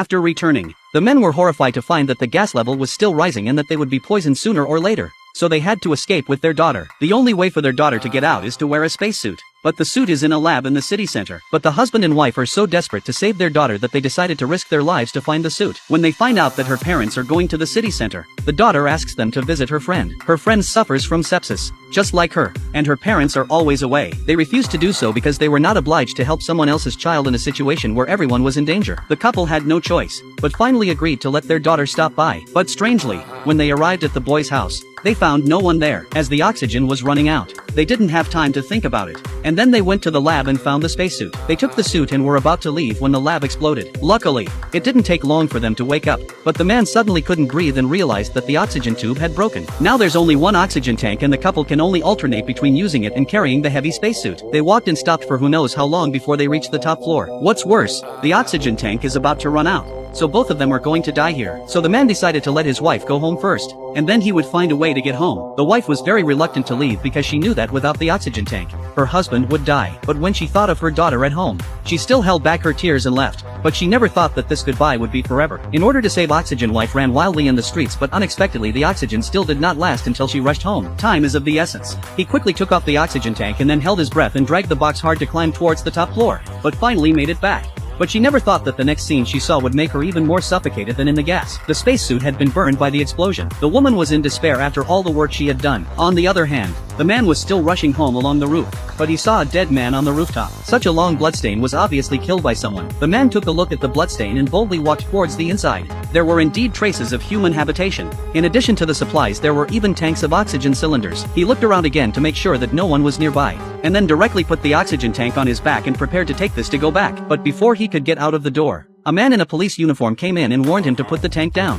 After returning, the men were horrified to find that the gas level was still rising and that they would be poisoned sooner or later. So they had to escape with their daughter. The only way for their daughter to get out is to wear a spacesuit. But the suit is in a lab in the city center. But the husband and wife are so desperate to save their daughter that they decided to risk their lives to find the suit. When they find out that her parents are going to the city center, the daughter asks them to visit her friend. Her friend suffers from sepsis, just like her, and her parents are always away. They refuse to do so because they were not obliged to help someone else's child in a situation where everyone was in danger. The couple had no choice, but finally agreed to let their daughter stop by. But strangely, when they arrived at the boy's house, they found no one there, as the oxygen was running out. They didn't have time to think about it. And then they went to the lab and found the spacesuit. They took the suit and were about to leave when the lab exploded. Luckily, it didn't take long for them to wake up, but the man suddenly couldn't breathe and realized that the oxygen tube had broken. Now there's only one oxygen tank and the couple can only alternate between using it and carrying the heavy spacesuit. They walked and stopped for who knows how long before they reached the top floor. What's worse, the oxygen tank is about to run out. So both of them are going to die here. So the man decided to let his wife go home first, and then he would find a way to get home. The wife was very reluctant to leave because she knew that without the oxygen tank, her husband would die. But when she thought of her daughter at home, she still held back her tears and left. But she never thought that this goodbye would be forever. In order to save oxygen, wife ran wildly in the streets, but unexpectedly the oxygen still did not last until she rushed home. Time is of the essence. He quickly took off the oxygen tank and then held his breath and dragged the box hard to climb towards the top floor, but finally made it back. But she never thought that the next scene she saw would make her even more suffocated than in the gas. The spacesuit had been burned by the explosion. The woman was in despair after all the work she had done. On the other hand, the man was still rushing home along the roof, but he saw a dead man on the rooftop. Such a long bloodstain was obviously killed by someone. The man took a look at the bloodstain and boldly walked towards the inside. There were indeed traces of human habitation. In addition to the supplies, there were even tanks of oxygen cylinders. He looked around again to make sure that no one was nearby, and then directly put the oxygen tank on his back and prepared to take this to go back. But before he could get out of the door, a man in a police uniform came in and warned him to put the tank down.